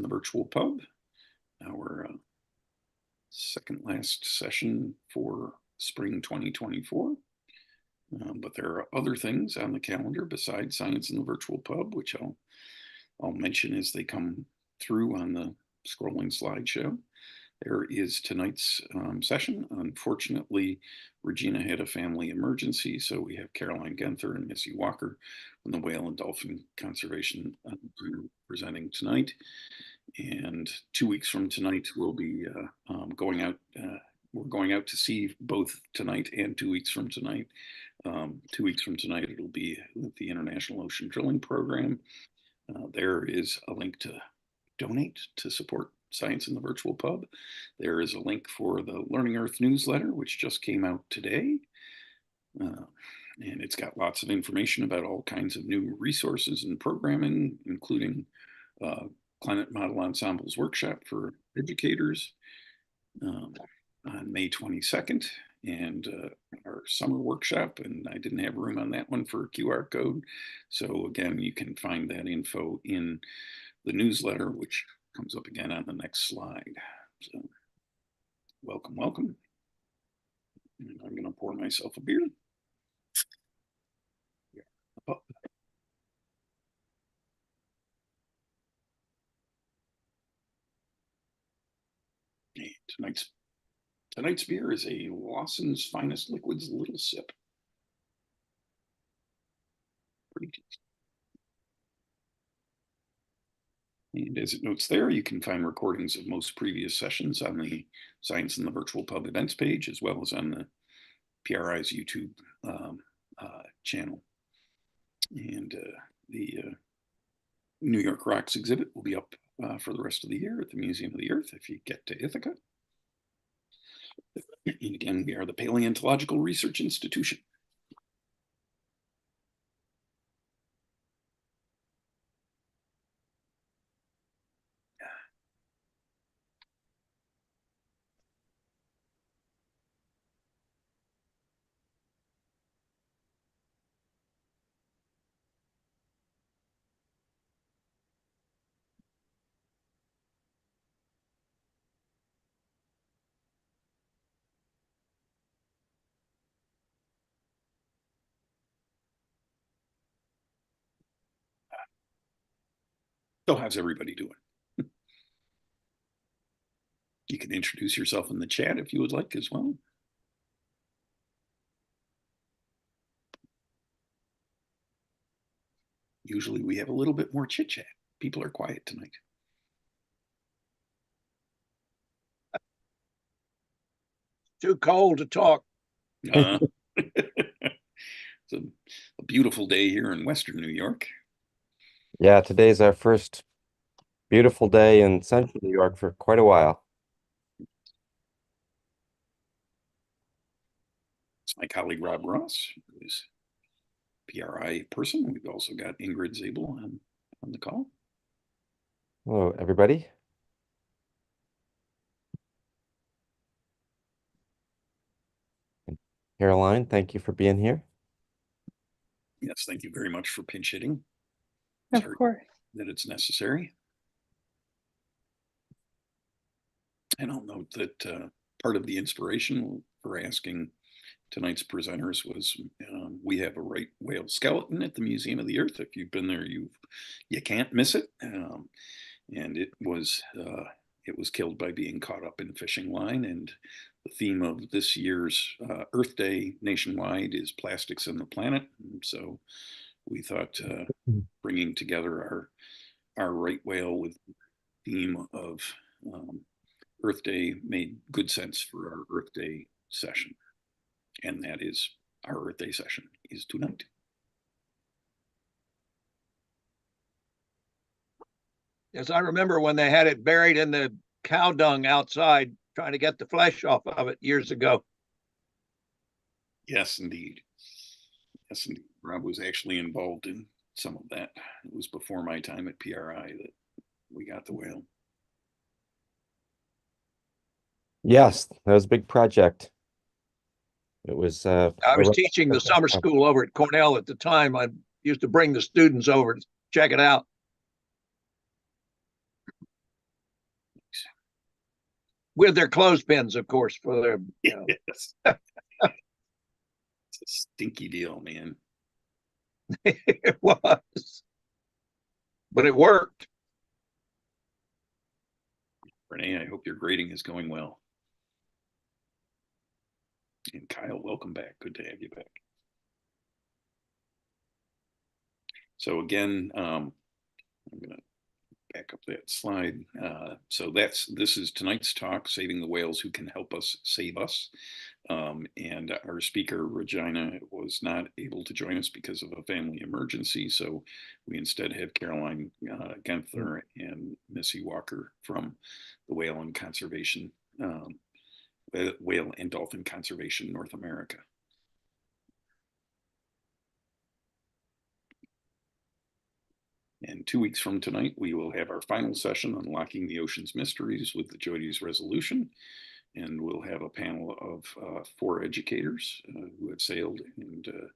Virtual Pub, our second last session for spring 2024. But there are other things on the calendar besides Science in the Virtual Pub, which I'll mention as they come through on the scrolling slideshow. There is tonight's session. Unfortunately, Regina had a family emergency, so we have Caroline Genther and Missy Walker from the Whale and Dolphin Conservation presenting tonight. And 2 weeks from tonight, we'll be going out. We're going out to sea both tonight and 2 weeks from tonight. 2 weeks from tonight, it'll be with the International Ocean Drilling Program. There is a link to donate to support Science in the Virtual Pub. There is a link for the Learning Earth newsletter, which just came out today. And it's got lots of information about all kinds of new resources and programming, including Climate Model Ensembles workshop for educators on May 22nd, and our summer workshop, and I didn't have room on that one for a QR code. So again, you can find that info in the newsletter, which comes up again on the next slide. So welcome, welcome. And I'm gonna pour myself a beer. Tonight's beer is a Lawson's Finest Liquids Little Sip. Pretty tasty. And as it notes there, you can find recordings of most previous sessions on the Science in the Virtual Pub events page, as well as on the PRI's YouTube channel. And the New York Rocks exhibit will be up for the rest of the year at the Museum of the Earth if you get to Ithaca. And again, we are the Paleontological Research Institution. So how's everybody doing? You can introduce yourself in the chat if you would like as well. Usually we have a little bit more chit chat. People are quiet tonight. Too cold to talk. It's a beautiful day here in Western New York. Yeah, today's our first beautiful day in Central New York for quite a while. It's my colleague Rob Ross, who's PRI person. We've also got Ingrid Zabel on the call. Hello, everybody. Caroline, thank you for being here. Yes, thank you very much for pinch hitting. Of course. That it's necessary. And I'll note that part of the inspiration for asking tonight's presenters was we have a right whale skeleton at the Museum of the Earth. If you've been there, you can't miss it. And it was killed by being caught up in a fishing line. And the theme of this year's Earth Day nationwide is plastics and the planet. And so we thought bringing together our right whale with the theme of Earth Day made good sense for our Earth Day session. And that is our Earth Day session is tonight. Yes, I remember when they had it buried in the cow dung outside, trying to get the flesh off of it years ago. Yes, indeed. Yes, indeed. Rob was actually involved in some of that. It was before my time at PRI that we got the whale. Yes, that was a big project. It was. I was teaching the summer school over at Cornell at the time. I used to bring the students over to check it out. with their clothespins, of course, for their, Yes. It's a stinky deal, man. it was, but it worked. Renee, I hope your grading is going well. And Kyle, welcome back. Good to have you back. So again, I'm going to back up that slide. So this is tonight's talk, Saving the Whales Who Can Help Us Save Us. And our speaker, Regina, was not able to join us because of a family emergency. So we instead have Caroline Genther and Missy Walker from the Whale and Conservation, Whale and Dolphin Conservation North America. And 2 weeks from tonight, we will have our final session, Unlocking the Ocean's Mysteries with the Jody's Resolution. And we'll have a panel of 4 educators who have sailed and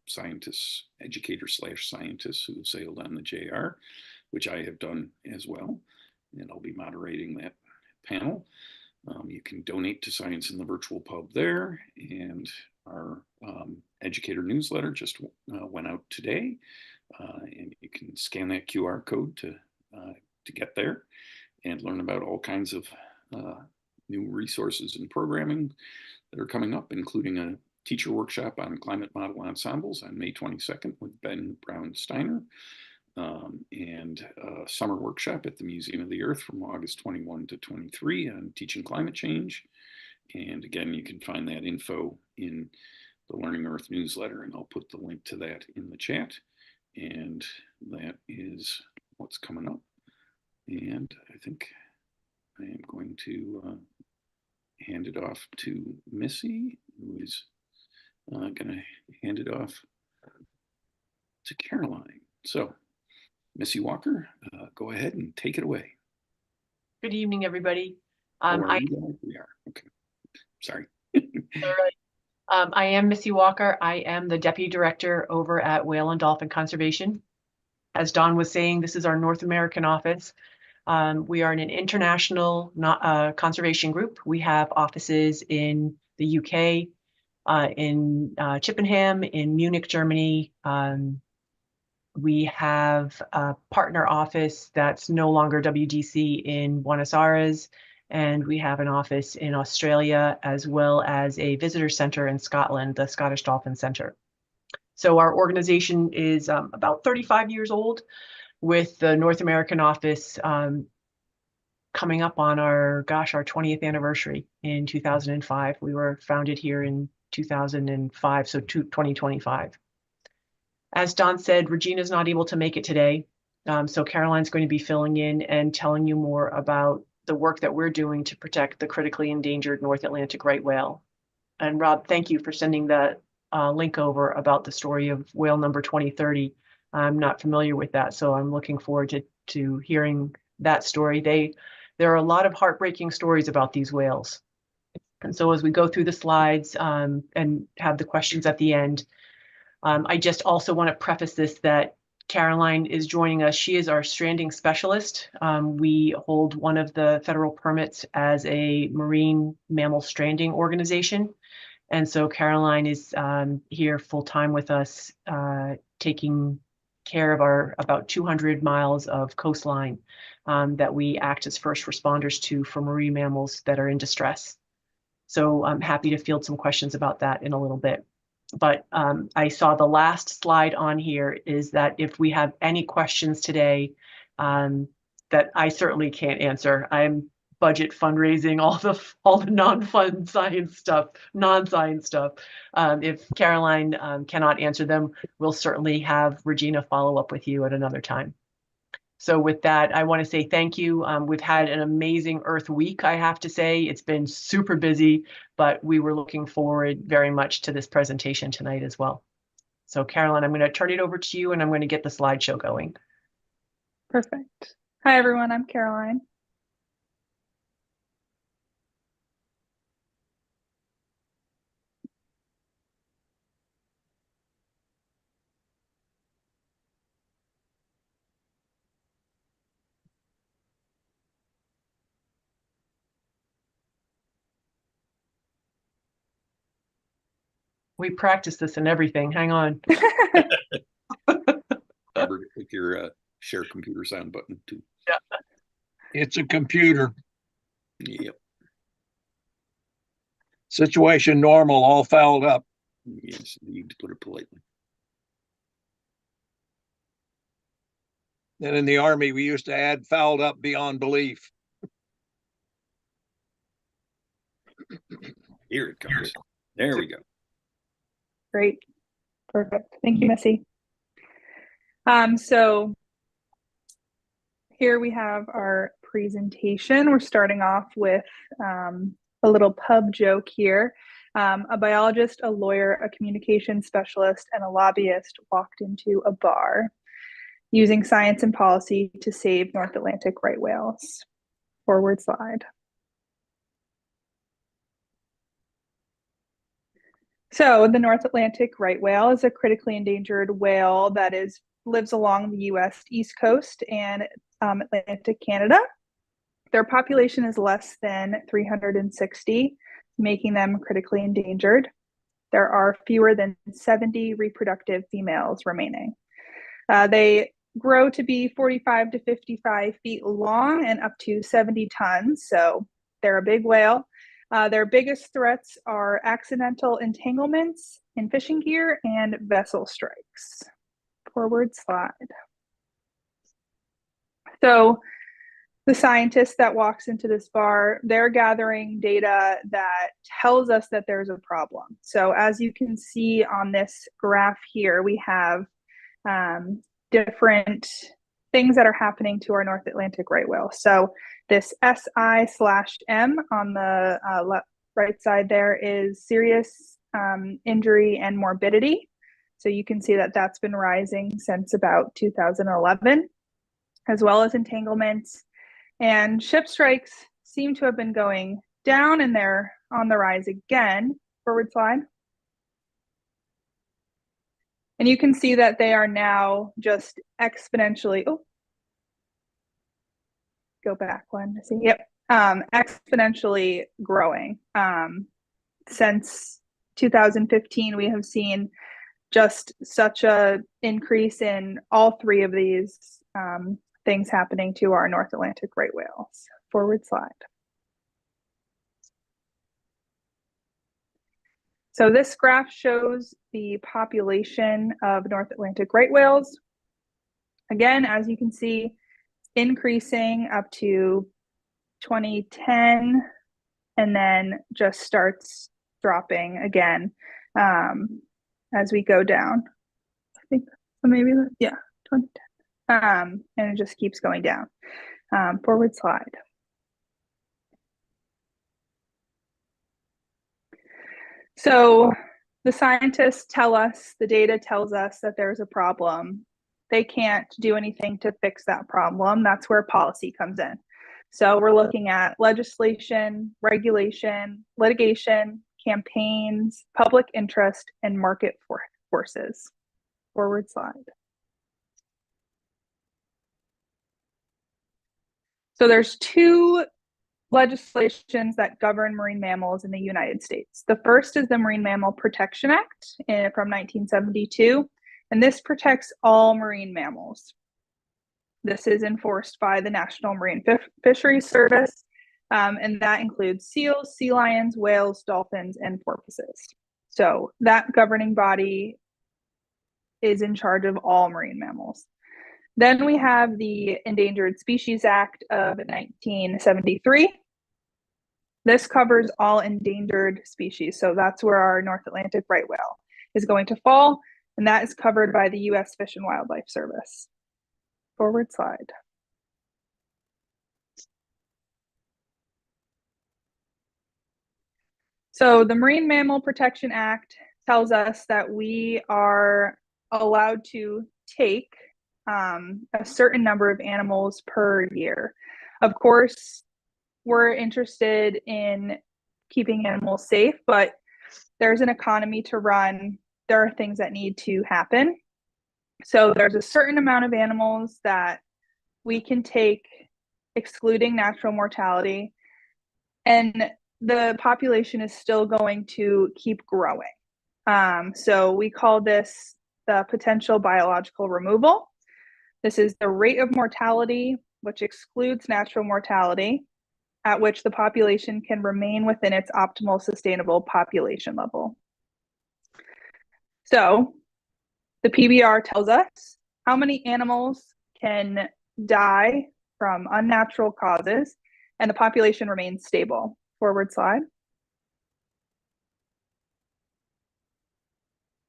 scientists, educators/scientists who have sailed on the JR, which I have done as well. And I'll be moderating that panel. You can donate to Science in the Virtual Pub there. And our educator newsletter just went out today. And you can scan that QR code to get there and learn about all kinds of new resources and programming that are coming up, including a teacher workshop on climate model ensembles on May 22nd with Ben Brown-Steiner, and a summer workshop at the Museum of the Earth from August 21 to 23 on teaching climate change. And again, you can find that info in the Learning Earth newsletter, and I'll put the link to that in the chat. And that is what's coming up. And I think I am going to hand it off to Missy, who is going to hand it off to Caroline. So, Missy Walker, go ahead and take it away. Good evening, everybody. We are. Okay. Sorry. All right. I am Missy Walker. I am the Deputy Director over at Whale and Dolphin Conservation. As Don was saying, this is our North American office. We are an international conservation group. We have offices in the UK, in Chippenham, in Munich, Germany. We have a partner office that's no longer WDC in Buenos Aires, and we have an office in Australia, as well as a visitor center in Scotland, the Scottish Dolphin Centre. So our organization is about 35 years old, with the North American office coming up on our 20th anniversary in 2005. We were founded here in 2005, so 2025. As Don said, Regina's not able to make it today. So Caroline's going to be filling in and telling you more about the work that we're doing to protect the critically endangered North Atlantic right whale. And Rob, thank you for sending that link over about the story of whale number 2030. I'm not familiar with that, so I'm looking forward to hearing that story. There are a lot of heartbreaking stories about these whales. And so as we go through the slides and have the questions at the end, I just also want to preface this that Caroline is joining us. She is our stranding specialist. We hold one of the federal permits as a marine mammal stranding organization. And so Caroline is here full time with us, taking care of our about 200 miles of coastline that we act as first responders to for marine mammals that are in distress. So I'm happy to field some questions about that in a little bit. But I saw the last slide on here is that if we have any questions today that I certainly can't answer, I'm budget fundraising, all the non-fun science stuff, non-science stuff. If Caroline cannot answer them, we'll certainly have Regina follow up with you at another time. So with that, I want to say thank you. We've had an amazing Earth Week, I have to say. It's been super busy, but we were looking forward very much to this presentation tonight as well. So Caroline, I'm going to turn it over to you and I'm going to get the slideshow going. Perfect. Hi, everyone. I'm Caroline. We practice this and everything. Hang on. Robert, click your share computer sound button too. It's a computer. Yep. Situation normal, all fouled up. Yes, indeed, to put it politely. And in the Army, we used to add fouled up beyond belief. Here it comes. There we go. Great. Perfect. Thank you, Missy. So here we have our presentation. We're starting off with a little pub joke here. A biologist, a lawyer, a communication specialist, and a lobbyist walked into a bar using science and policy to save North Atlantic right whales. Forward slide. So the North Atlantic right whale is a critically endangered whale that lives along the U.S. East Coast and Atlantic Canada. Their population is less than 360, making them critically endangered. There are fewer than 70 reproductive females remaining. They grow to be 45 to 55 feet long and up to 70 tons, so they're a big whale. Their biggest threats are accidental entanglements in fishing gear and vessel strikes. Forward slide. So the scientist that walks into this bar, they're gathering data that tells us that there's a problem. So as you can see on this graph here, we have different things that are happening to our North Atlantic right whale. So this SI/M on the right side there is serious injury and morbidity. So you can see that that's been rising since about 2011, as well as entanglements. And ship strikes seem to have been going down, and they're on the rise again. Forward slide. And you can see that they are now just exponentially, go back one to see, yep, exponentially growing. Since 2015, we have seen just such a increase in all three of these things happening to our North Atlantic right whales. Forward slide. So this graph shows the population of North Atlantic right whales. Again, as you can see, increasing up to 2010, and then just starts dropping again as we go down. I think maybe, yeah, 2010. And it just keeps going down. Forward slide. So the scientists tell us, the data tells us that there's a problem. They can't do anything to fix that problem. That's where policy comes in. So we're looking at legislation, regulation, litigation, campaigns, public interest, and market forces. Forward slide. So there's two legislations that govern marine mammals in the United States. The first is the Marine Mammal Protection Act from 1972, and this protects all marine mammals. This is enforced by the National Marine Fisheries Service, and that includes seals, sea lions, whales, dolphins, and porpoises. So that governing body is in charge of all marine mammals. Then we have the Endangered Species Act of 1973. This covers all endangered species. So that's where our North Atlantic right whale is going to fall, and that is covered by the U.S. Fish and Wildlife Service. Forward slide. So the Marine Mammal Protection Act tells us that we are allowed to take a certain number of animals per year. Of course, we're interested in keeping animals safe, but there's an economy to run. There are things that need to happen. So there's a certain amount of animals that we can take, excluding natural mortality, and the population is still going to keep growing. So we call this the potential biological removal. This is the rate of mortality, which excludes natural mortality, at which the population can remain within its optimal sustainable population level. So the PBR tells us how many animals can die from unnatural causes and the population remains stable. Forward slide.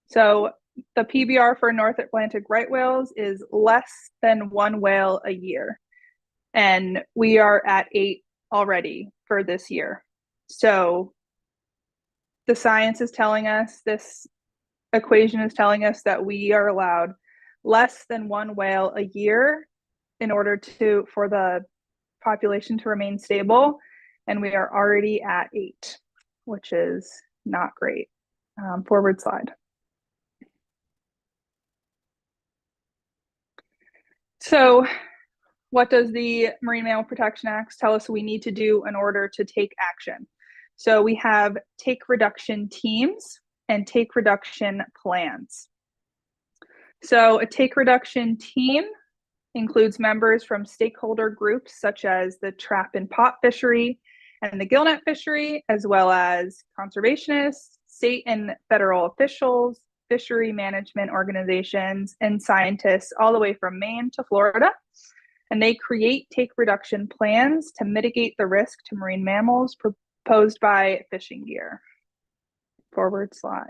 So the PBR for North Atlantic right whales is less than 1 whale a year. And we are at 8 already for this year. So the science is telling us, this equation is telling us that we are allowed less than 1 whale a year in order for the population to remain stable. And we are already at 8, which is not great. Forward slide. So what does the Marine Mammal Protection Act tell us we need to do in order to take action? So we have take reduction teams and take reduction plans. So a take reduction team includes members from stakeholder groups such as the trap and pot fishery and the gillnet fishery, as well as conservationists, state and federal officials, fishery management organizations, and scientists all the way from Maine to Florida. And they create take reduction plans to mitigate the risk to marine mammals proposed by fishing gear. Forward slide.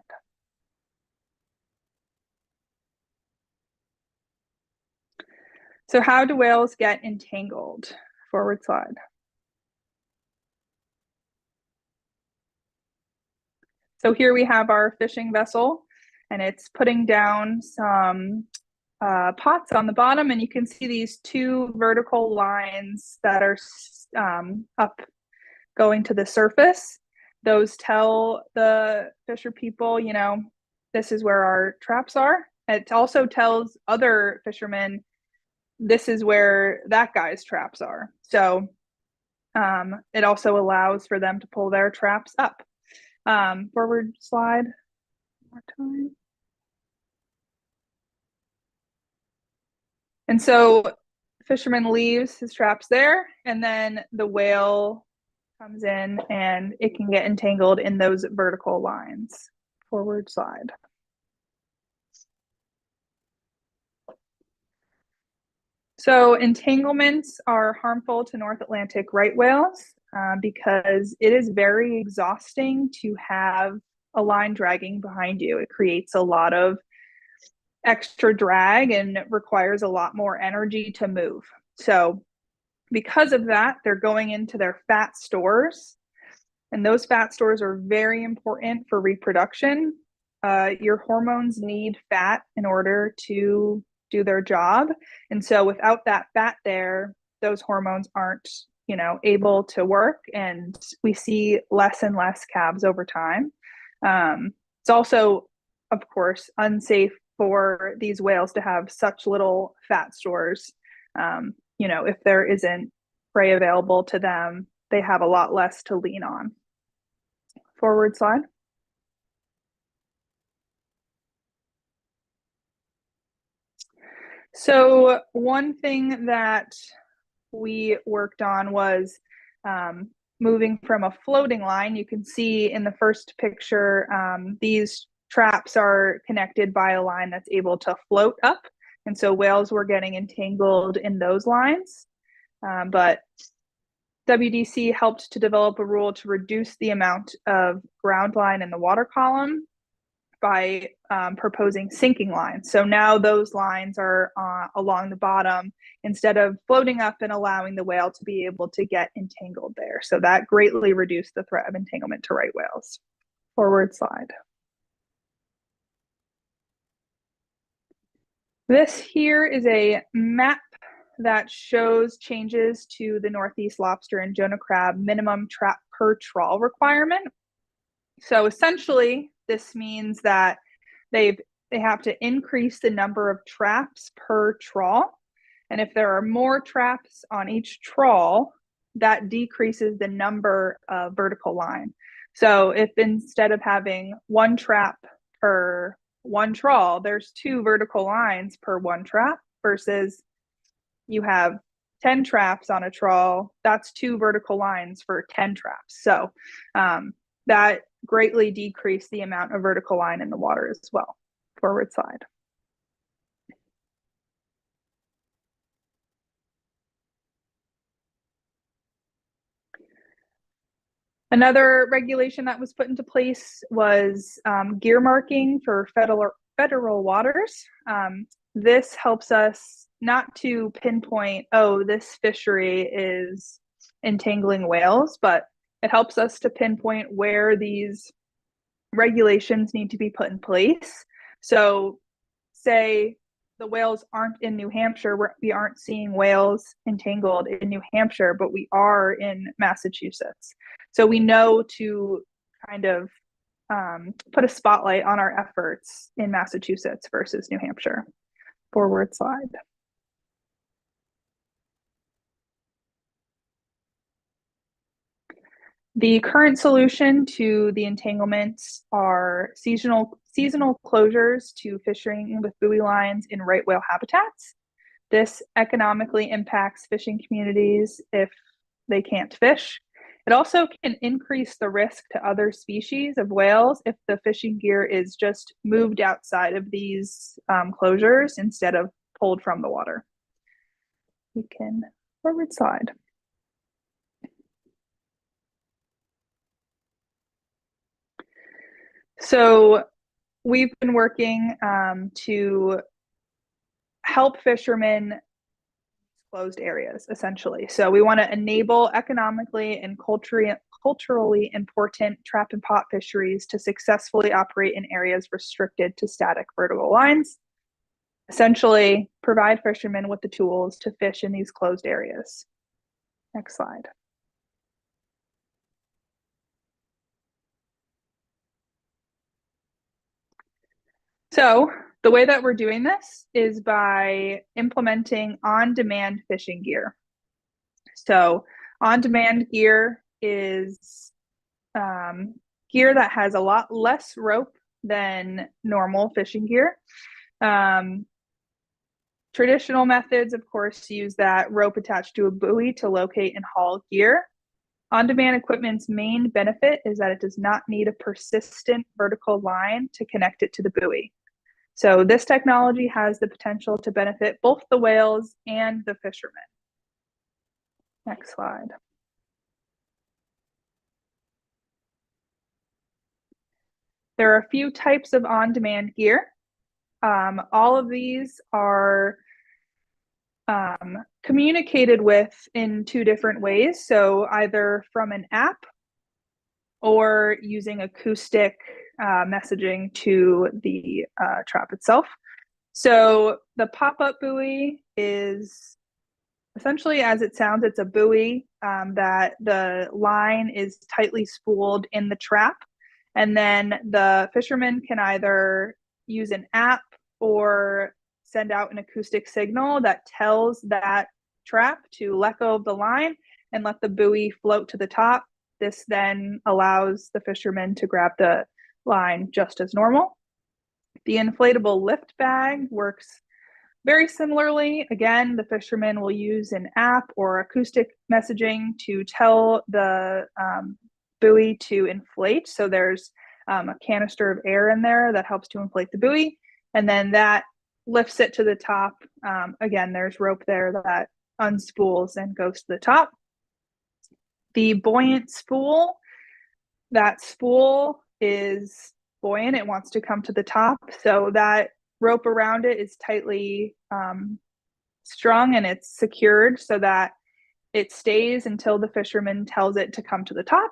So how do whales get entangled? Forward slide. So here we have our fishing vessel, and it's putting down some pots on the bottom, and you can see these 2 vertical lines that are up going to the surface. Those tell the fisher people, you know, this is where our traps are. It also tells other fishermen, this is where that guy's traps are. So it also allows for them to pull their traps up. Forward slide one more time. And so fisherman leaves his traps there, and then the whale comes in and it can get entangled in those vertical lines. Forward slide. So entanglements are harmful to North Atlantic right whales because it is very exhausting to have a line dragging behind you. It creates a lot of extra drag and requires a lot more energy to move. So because of that, they're going into their fat stores, and those fat stores are very important for reproduction. Your hormones need fat in order to do their job. And so without that fat there, those hormones aren't, you know, able to work, and we see less and less calves over time. It's also, of course, unsafe for these whales to have such little fat stores. You know, if there isn't prey available to them, they have a lot less to lean on. Forward slide. So one thing that we worked on was moving from a floating line. You can see in the first picture, these traps are connected by a line that's able to float up. And so whales were getting entangled in those lines. But WDC helped to develop a rule to reduce the amount of ground line in the water column by proposing sinking lines. So now those lines are along the bottom instead of floating up and allowing the whale to be able to get entangled there. So that greatly reduced the threat of entanglement to right whales. Forward slide. This here is a map that shows changes to the Northeast lobster and Jonah crab minimum trap per trawl requirement. So essentially, this means that they have to increase the number of traps per trawl. And if there are more traps on each trawl, that decreases the number of vertical line. So if instead of having 1 trap per one trawl. There's 2 vertical lines per one trap versus you have 10 traps on a trawl. That's 2 vertical lines for 10 traps. So that greatly decreased the amount of vertical line in the water as well. Forward slide. Another regulation that was put into place was gear marking for federal waters. This helps us not to pinpoint, oh, this fishery is entangling whales, but it helps us to pinpoint where these regulations need to be put in place. So say the whales aren't in New Hampshire, we aren't seeing whales entangled in New Hampshire, but we are in Massachusetts. So we know to kind of put a spotlight on our efforts in Massachusetts versus New Hampshire. Forward slide. The current solution to the entanglements are seasonal closures to fishing with buoy lines in right whale habitats. This economically impacts fishing communities if they can't fish. It also can increase the risk to other species of whales if the fishing gear is just moved outside of these closures instead of pulled from the water. We can forward slide. So we've been working to help fishermen closed areas, essentially. So we want to enable economically and culturally important trap and pot fisheries to successfully operate in areas restricted to static vertical lines. Essentially, provide fishermen with the tools to fish in these closed areas. Next slide. So the way that we're doing this is by implementing on-demand fishing gear. So on-demand gear is gear that has a lot less rope than normal fishing gear. Traditional methods, of course, use that rope attached to a buoy to locate and haul gear. On-demand equipment's main benefit is that it does not need a persistent vertical line to connect it to the buoy. So this technology has the potential to benefit both the whales and the fishermen. Next slide. There are a few types of on-demand gear. All of these are communicated with in 2 different ways. So either from an app or using acoustic messaging to the trap itself. So the pop-up buoy is essentially, as it sounds, it's a buoy that the line is tightly spooled in the trap. And then the fisherman can either use an app or send out an acoustic signal that tells that trap to let go of the line and let the buoy float to the top. This then allows the fisherman to grab the line just as normal. The inflatable lift bag works very similarly. Again, the fisherman will use an app or acoustic messaging to tell the buoy to inflate. So there's a canister of air in there that helps to inflate the buoy. And then that lifts it to the top. Again, there's rope there that unspools and goes to the top. The buoyant spool, that spool is buoyant. It wants to come to the top. So that rope around it is tightly strung and it's secured so that it stays until the fisherman tells it to come to the top.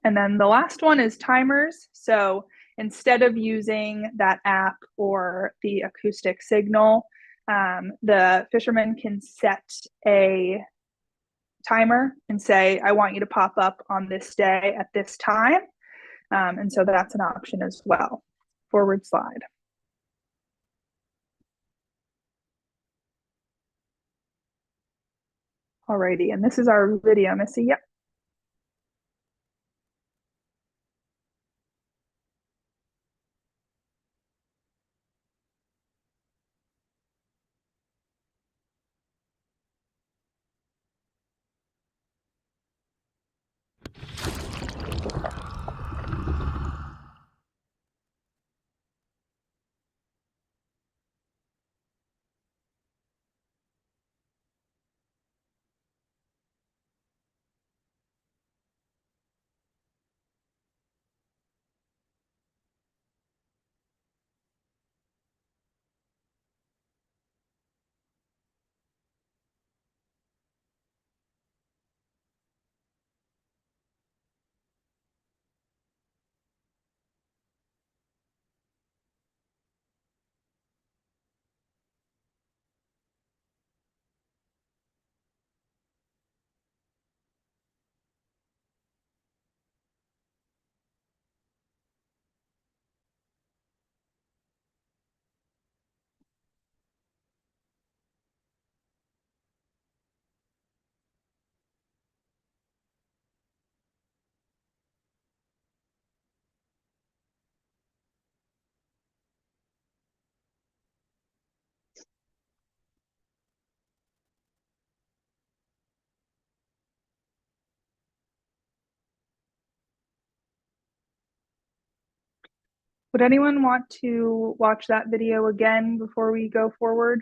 And then the last one is timers. So instead of using that app or the acoustic signal, the fisherman can set a timer and say, I want you to pop up on this day at this time. And so that's an option as well. Forward slide. Alrighty, and this is our video, Missy. Yep. Would anyone want to watch that video again before we go forward?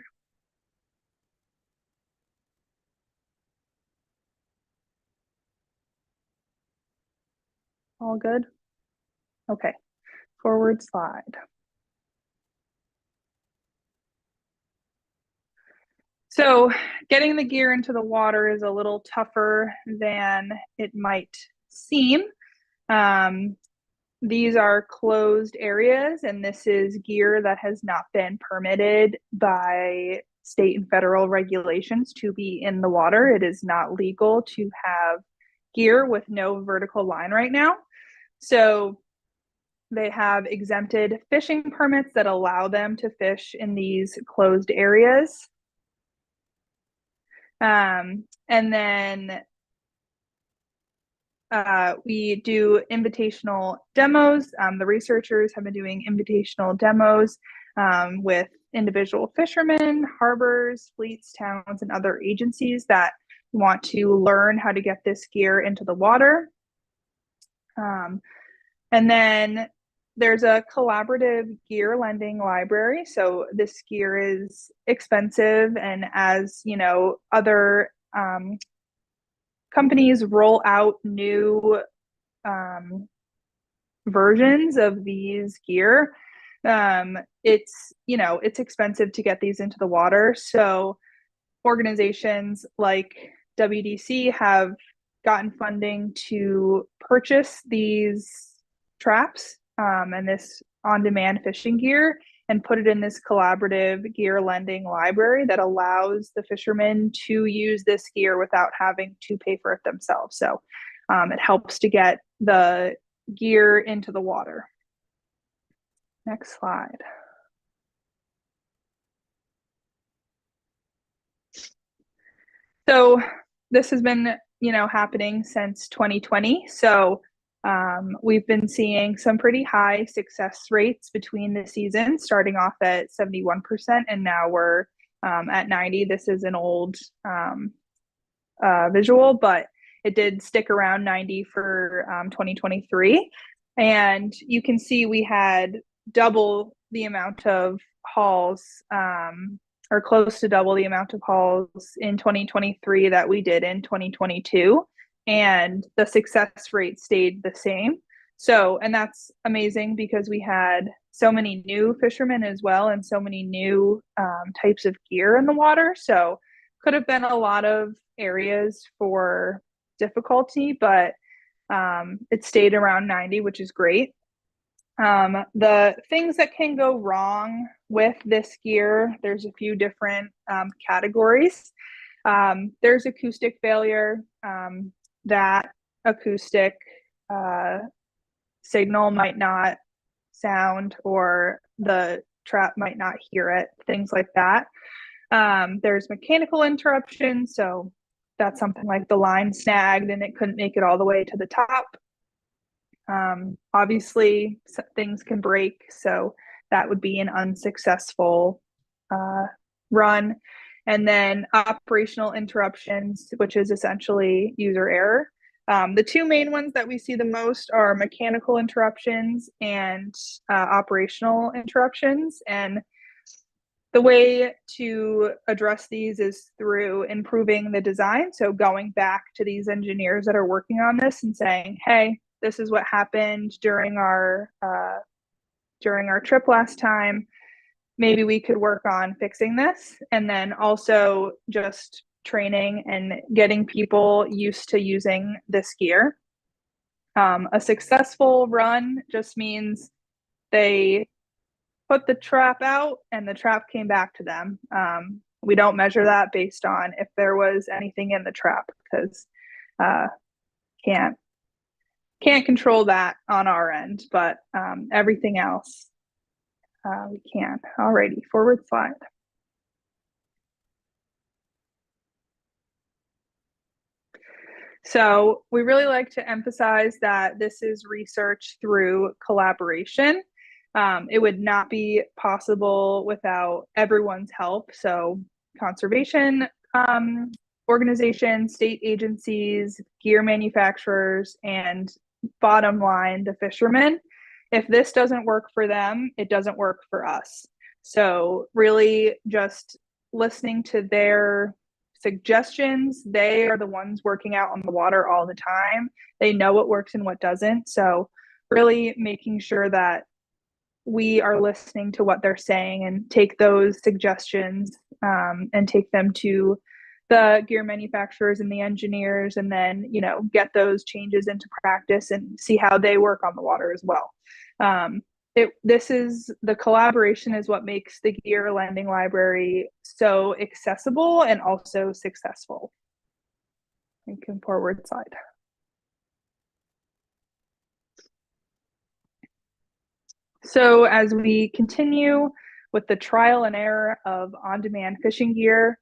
All good? Okay, forward slide. So getting the gear into the water is a little tougher than it might seem. These are closed areas, and this is gear that has not been permitted by state and federal regulations to be in the water. It is not legal to have gear with no vertical line right now. So they have exempted fishing permits that allow them to fish in these closed areas. And then we do invitational demos. The researchers have been doing invitational demos with individual fishermen, harbors, fleets, towns, and other agencies that want to learn how to get this gear into the water. And then there's a collaborative gear lending library. So this gear is expensive, and as you know, other companies roll out new versions of these gear, it's expensive to get these into the water. So organizations like WDC have gotten funding to purchase these traps and this on-demand fishing gear and put it in this collaborative gear lending library that allows the fishermen to use this gear without having to pay for it themselves. So it helps to get the gear into the water. Next slide. So this has been, happening since 2020. So we've been seeing some pretty high success rates between the seasons, starting off at 71%, and now we're at 90. This is an old visual, but it did stick around 90 for 2023. And you can see we had double the amount of hauls, or close to double the amount of hauls in 2023 that we did in 2022. And the success rate stayed the same. So, and that's amazing because we had so many new fishermen as well, and so many new types of gear in the water. So could have been a lot of areas for difficulty, but it stayed around 90, which is great. The things that can go wrong with this gear, there's a few different categories. There's acoustic failure. That acoustic signal might not sound, or the trap might not hear it, things like that. There's mechanical interruption. So that's something like the line snagged and it couldn't make it all the way to the top. Obviously, things can break, so that would be an unsuccessful run. And then operational interruptions, which is essentially user error. The two main ones that we see the most are mechanical interruptions and operational interruptions. And the way to address these is through improving the design. So going back to these engineers that are working on this and saying, hey, this is what happened during our trip last time. Maybe we could work on fixing this. And then also just training and getting people used to using this gear. A successful run just means they put the trap out and the trap came back to them. We don't measure that based on if there was anything in the trap, because can't control that on our end, but everything else we can. Alrighty, forward slide. So we really like to emphasize that this is research through collaboration. It would not be possible without everyone's help. So conservation organizations, state agencies, gear manufacturers, and bottom line, the fishermen. if this doesn't work for them, it doesn't work for us. So really just listening to their suggestions. They are the ones working out on the water all the time. They know what works and what doesn't. So really making sure that we are listening to what they're saying and take those suggestions and take them to the gear manufacturers and the engineers, and then, you know, get those changes into practice and see how they work on the water as well. This is the collaboration is what makes the gear lending library so accessible and also successful. You can forward slide. So as we continue with the trial and error of on-demand fishing gear,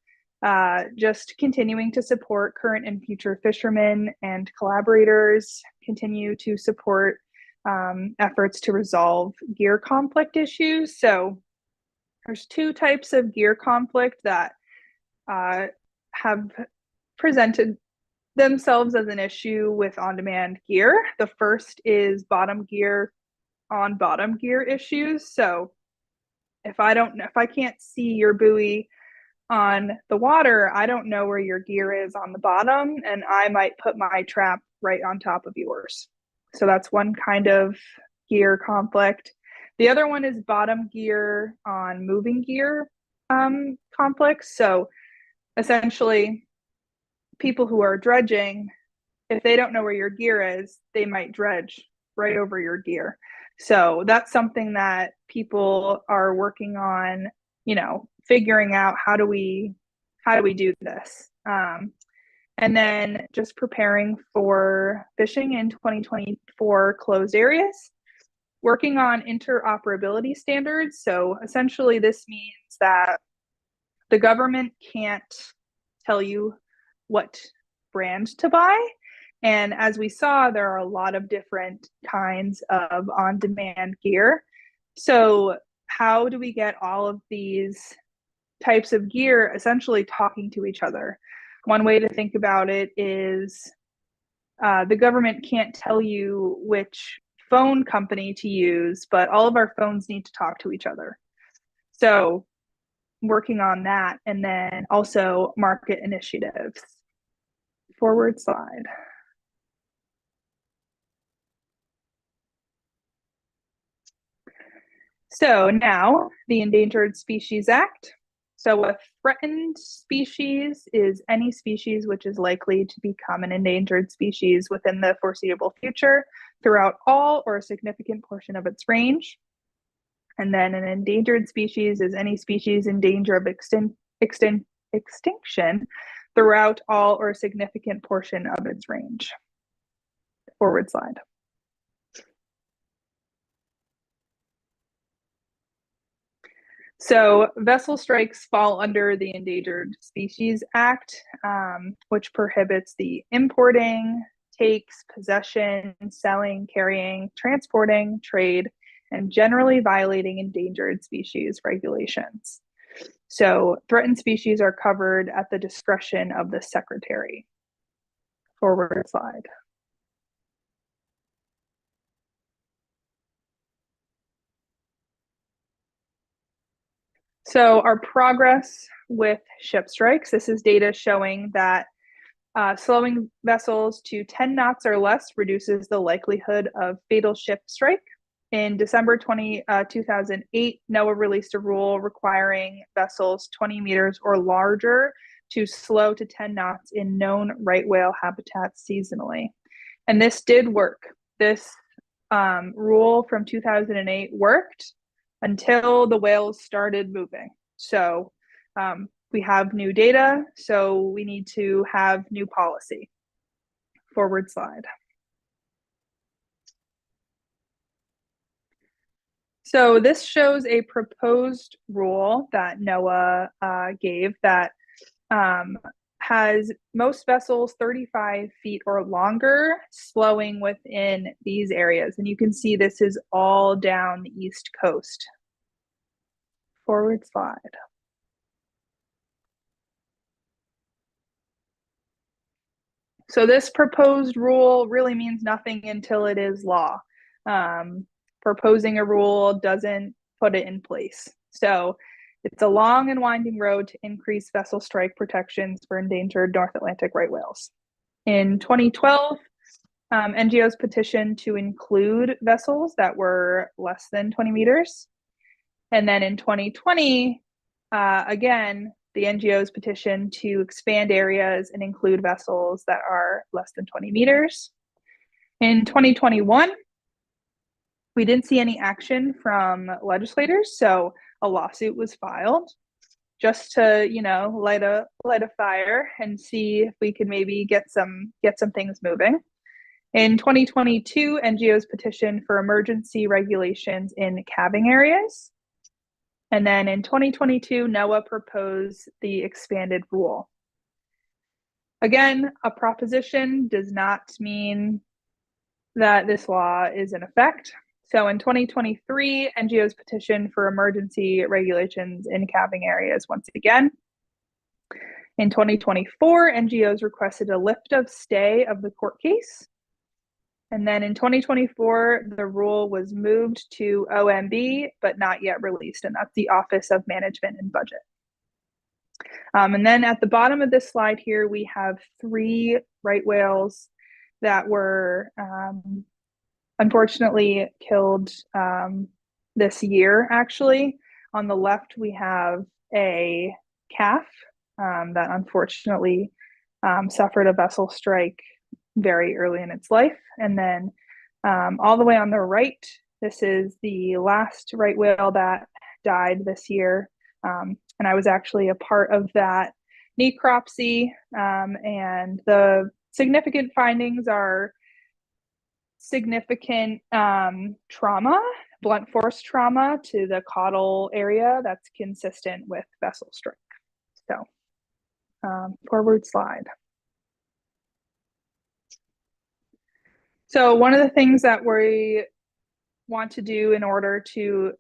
just continuing to support current and future fishermen and collaborators, continue to support efforts to resolve gear conflict issues. So there's two types of gear conflict that have presented themselves as an issue with on-demand gear. The first is bottom gear on bottom gear issues. So if I can't see your buoy on the water, I don't know where your gear is on the bottom, and I might put my trap right on top of yours. So that's one kind of gear conflict. The other one is bottom gear on moving gear conflicts. So essentially, people who are dredging, if they don't know where your gear is, they might dredge right over your gear. So that's something that people are working on, you know, figuring out how do we do this. And then just preparing for fishing in 2024 closed areas, working on interoperability standards. So essentially this means that the government can't tell you what brand to buy. And as we saw, there are a lot of different kinds of on-demand gear. So how do we get all of these types of gear essentially talking to each other? One way to think about it is the government can't tell you which phone company to use, but all of our phones need to talk to each other. So working on that, and then also market initiatives. Forward slide. So now the Endangered Species Act. So a threatened species is any species which is likely to become an endangered species within the foreseeable future throughout all or a significant portion of its range. And then an endangered species is any species in danger of extinction throughout all or a significant portion of its range. Forward slide. So vessel strikes fall under the Endangered Species Act, which prohibits the importing, takes, possession, selling, carrying, transporting, trade, and generally violating endangered species regulations. So threatened species are covered at the discretion of the Secretary. Forward slide. So our progress with ship strikes, this is data showing that slowing vessels to 10 knots or less reduces the likelihood of fatal ship strike. In December 2008, NOAA released a rule requiring vessels 20 meters or larger to slow to 10 knots in known right whale habitats seasonally. And this did work. This rule from 2008 worked until the whales started moving. So we have new data, so we need to have new policy. Forward slide. So this shows a proposed rule that NOAA gave that has most vessels 35 feet or longer slowing within these areas. And you can see this is all down the East Coast. Forward slide. So this proposed rule really means nothing until it is law. proposing a rule doesn't put it in place. So it's a long and winding road to increase vessel strike protections for endangered North Atlantic right whales. In 2012, NGOs petitioned to include vessels that were less than 20 meters. And then in 2020, again, the NGOs petitioned to expand areas and include vessels that are less than 20 meters. In 2021, we didn't see any action from legislators, so a lawsuit was filed just to, light a fire and see if we could maybe get some things moving. In 2022, NGOs petitioned for emergency regulations in calving areas. And then in 2022, NOAA proposed the expanded rule. Again, a proposition does not mean that this law is in effect. So in 2023, NGOs petitioned for emergency regulations in calving areas once again. In 2024, NGOs requested a lift of stay of the court case. And then in 2024, the rule was moved to OMB, but not yet released, and that's the Office of Management and Budget. And then at the bottom of this slide here, we have 3 right whales that were unfortunately killed this year, actually. On the left, we have a calf that unfortunately suffered a vessel strike very early in its life. And then all the way on the right, this is the last right whale that died this year. And I was actually a part of that necropsy. And the significant findings are significant trauma, blunt force trauma to the caudal area that's consistent with vessel strike. So forward slide. So one of the things that we want to do in order to,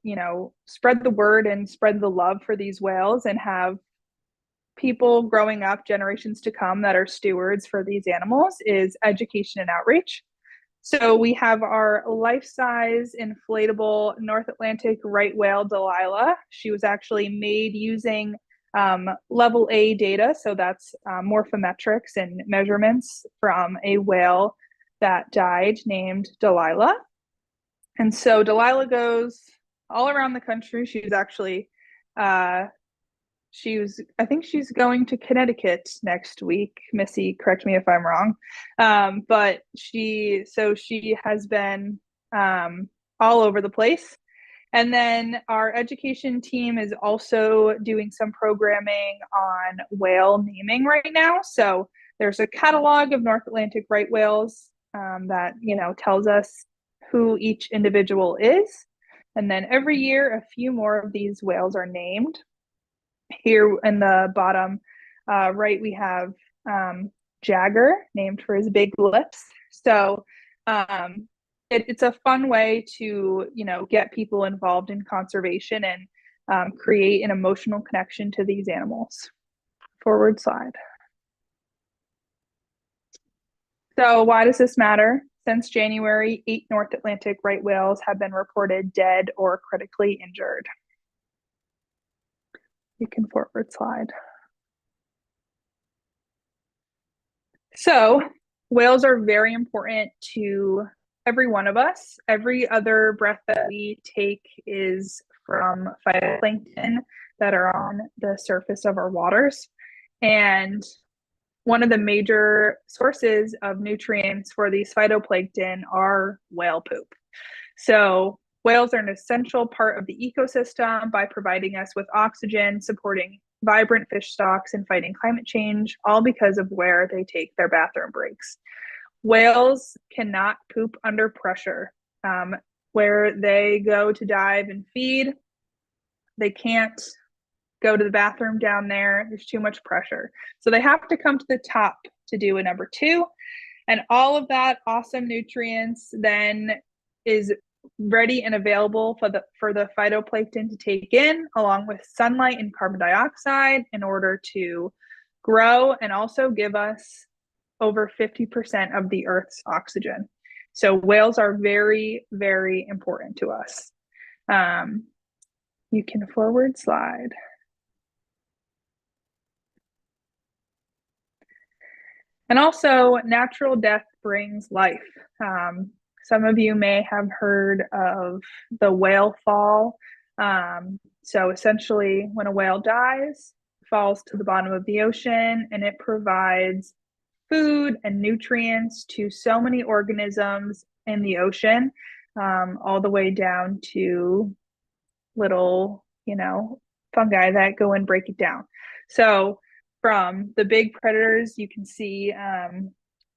spread the word and spread the love for these whales and have people growing up, generations to come, that are stewards for these animals is education and outreach. So we have our life-size inflatable North Atlantic right whale Delilah. She was actually made using level A data. So that's morphometrics and measurements from a whale that died named Delilah. And so Delilah goes all around the country. She's actually, I think she's going to Connecticut next week. Missy, correct me if I'm wrong. But she has been all over the place. And then our education team is also doing some programming on whale naming right now. So there's a catalog of North Atlantic right whales that, tells us who each individual is. And then every year, a few more of these whales are named. Here in the bottom right, we have Jagger, named for his big lips. So it's a fun way to, get people involved in conservation and create an emotional connection to these animals. Forward slide. So why does this matter? Since January, 8 North Atlantic right whales have been reported dead or critically injured. You can forward slide. So whales are very important to every one of us. Every other breath that we take is from phytoplankton that are on the surface of our waters. And one of the major sources of nutrients for these phytoplankton are whale poop. So whales are an essential part of the ecosystem by providing us with oxygen, supporting vibrant fish stocks, and fighting climate change, all because of where they take their bathroom breaks. Whales cannot poop under pressure. Where they go to dive and feed, they can't go to the bathroom down there. There's too much pressure. So they have to come to the top to do a number 2. And all of that awesome nutrients then is ready and available for the phytoplankton to take in, along with sunlight and carbon dioxide, in order to grow and also give us over 50% of the Earth's oxygen. So whales are very, very important to us. You can forward slide. And also, natural death brings life. Some of you may have heard of the whale fall. So essentially, when a whale dies, it falls to the bottom of the ocean, and it provides food and nutrients to so many organisms in the ocean, all the way down to little, fungi that go and break it down. So from the big predators, you can see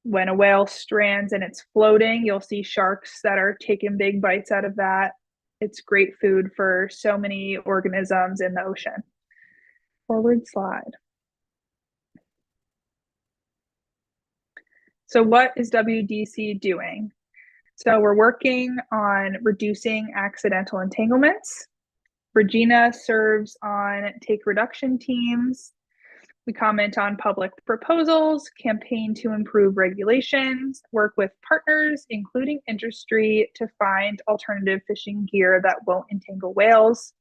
when a whale strands and it's floating, you'll see sharks that are taking big bites out of that. It's great food for so many organisms in the ocean. Forward slide. So what is WDC doing? So we're working on reducing accidental entanglements. Regina serves on take reduction teams. We comment on public proposals, campaign to improve regulations, work with partners, including industry, to find alternative fishing gear that won't entangle whales,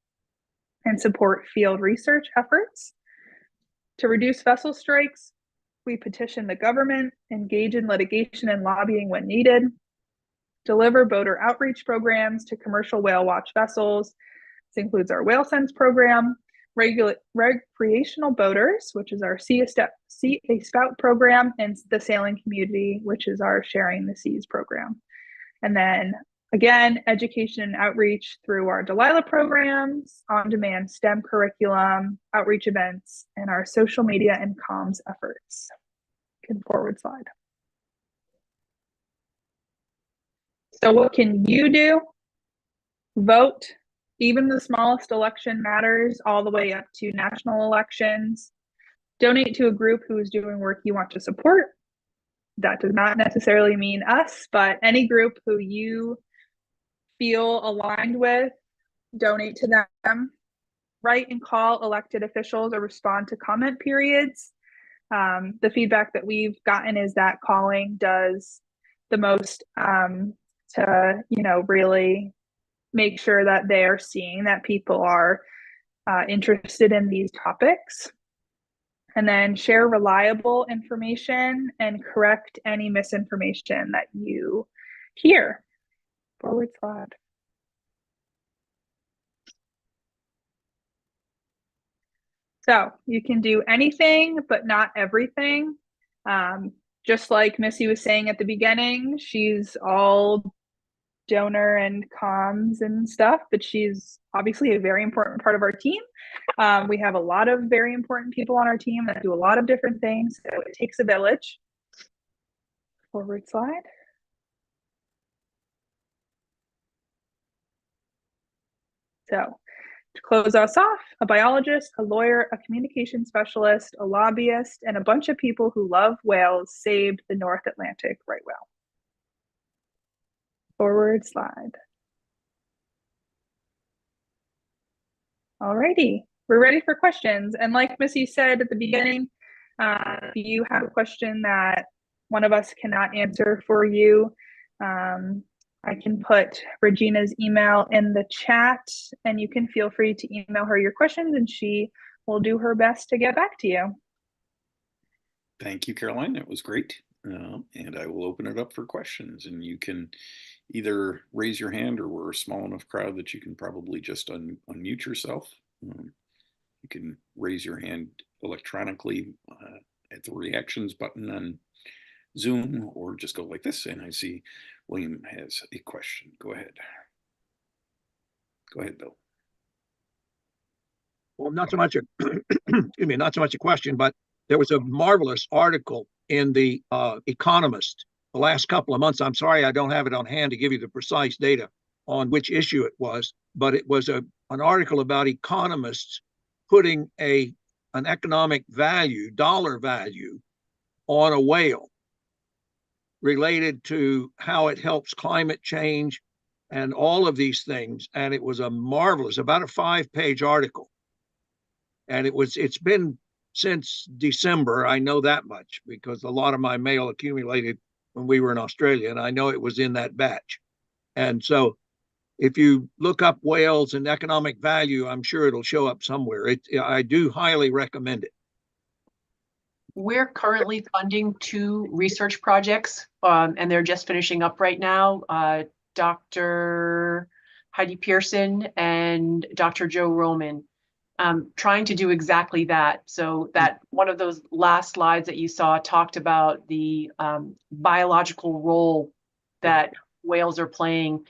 and support field research efforts. To reduce vessel strikes, we petition the government, engage in litigation and lobbying when needed, deliver boater outreach programs to commercial whale watch vessels. This includes our Whale Sense program, recreational boaters, which is our See a Spout program, and the sailing community, which is our Sharing the Seas program. And then again, education and outreach through our Delilah programs, on-demand STEM curriculum, outreach events, and our social media and comms efforts. Can forward slide. So what can you do? Vote. Even the smallest election matters, all the way up to national elections. Donate to a group who is doing work you want to support. That does not necessarily mean us, but any group who you feel aligned with, donate to them. Write and call elected officials or respond to comment periods. The feedback that we've gotten is that calling does the most to, really make sure that they are seeing that people are interested in these topics. And then share reliable information and correct any misinformation that you hear. Forward slide. So you can do anything, but not everything. Just like Missy was saying at the beginning, she's all donor and comms and stuff, but she's obviously a very important part of our team. We have a lot of very important people on our team that do a lot of different things, so it takes a village. Forward slide. So to close us off, a biologist, a lawyer, a communication specialist, a lobbyist, and a bunch of people who love whales saved the North Atlantic right whale. Forward slide. Alrighty, we're ready for questions. And like Missy said at the beginning, if you have a question that one of us cannot answer for you, I can put Regina's email in the chat, and you can feel free to email her your questions, and she will do her best to get back to you. Thank you, Caroline. That was great. And I will open it up for questions, and you can either raise your hand, or we're a small enough crowd that you can probably just unmute yourself. You can raise your hand electronically at the reactions button on Zoom, or just go like this. And I see William has a question. Go ahead. Go ahead, Bill. Well, not so much a excuse me, not so much a question, but there was a marvelous article in the Economist the last couple of months. I'm sorry I don't have it on hand to give you the precise data on which issue it was, but it was an article about economists putting an economic value, dollar value, on a whale related to how it helps climate change and all of these things. And it was a marvelous, about a 5-page article. And it's been since December. I know that much because a lot of my mail accumulated when we were in Australia, and I know it was in that batch. And so if you look up whales and economic value, I'm sure it'll show up somewhere. I do highly recommend it. We're currently funding 2 research projects, and they're just finishing up right now. Dr. Heidi Pearson and Dr. Joe Roman, trying to do exactly that. So that one of those last slides that you saw talked about the biological role that whales are playing.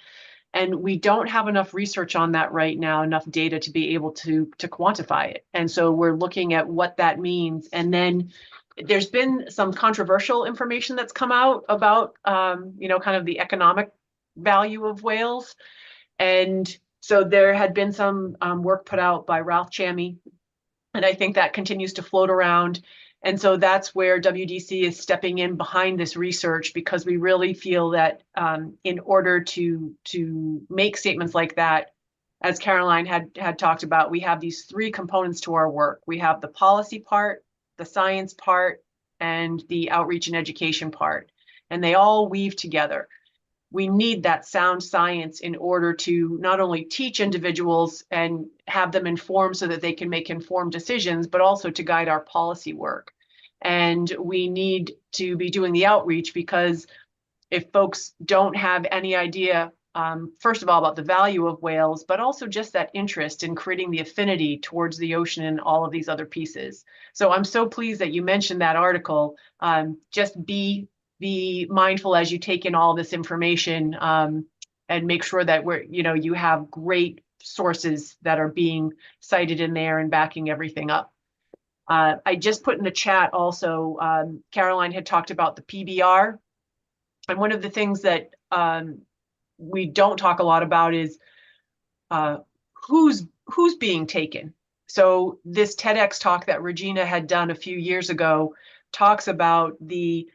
And we don't have enough research on that right now, enough data to be able to quantify it. And so we're looking at what that means. And then there's been some controversial information that's come out about, you know, kind of the economic value of whales. And so there had been some work put out by Ralph Chammy, and I think that continues to float around. And so that's where WDC is stepping in behind this research, because we really feel that in order to make statements like that, as Caroline had talked about, we have these 3 components to our work. We have the policy part, the science part, and the outreach and education part, and they all weave together. We need that sound science in order to not only teach individuals and have them informed so that they can make informed decisions, but also to guide our policy work. And we need to be doing the outreach, because if folks don't have any idea, first of all, about the value of whales, but also just that interest in creating the affinity towards the ocean and all of these other pieces. So I'm so pleased that you mentioned that article. Just be mindful as you take in all this information, and make sure that you have great sources that are being cited in there and backing everything up. I just put in the chat also, Caroline had talked about the PBR. And one of the things that we don't talk a lot about is who's being taken. So this TEDx talk that Regina had done a few years ago talks about the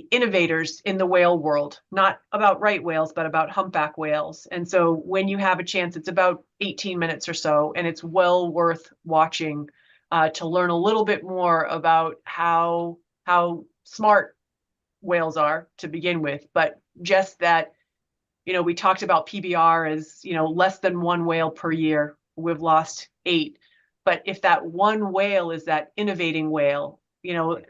innovators in the whale world, not about right whales, but about humpback whales. And so when you have a chance, it's about 18 minutes or so, and it's well worth watching to learn a little bit more about how smart whales are to begin with. But just that, we talked about PBR as, less than 1 whale per year. We've lost 8. But if that 1 whale is that innovating whale,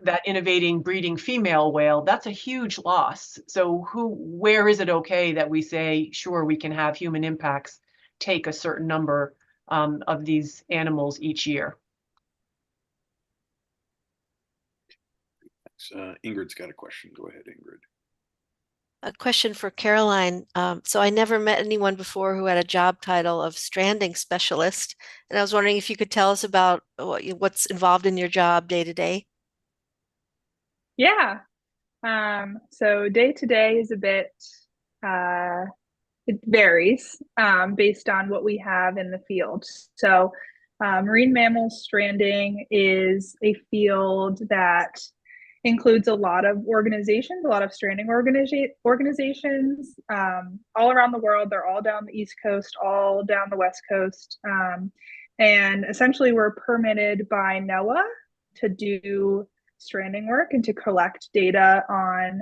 that innovating breeding female whale, that's a huge loss. So where is it okay that we say, sure, we can have human impacts take a certain number of these animals each year? Thanks. Ingrid's got a question. Go ahead, Ingrid. A question for Caroline. So I never met anyone before who had a job title of stranding specialist. And I was wondering if you could tell us about what's involved in your job day to day. Yeah. So day to day is a bit, it varies based on what we have in the field. So marine mammals stranding is a field that includes a lot of organizations, a lot of stranding organizations all around the world. They're all down the East Coast, all down the West Coast. And essentially we're permitted by NOAA to do stranding work and to collect data on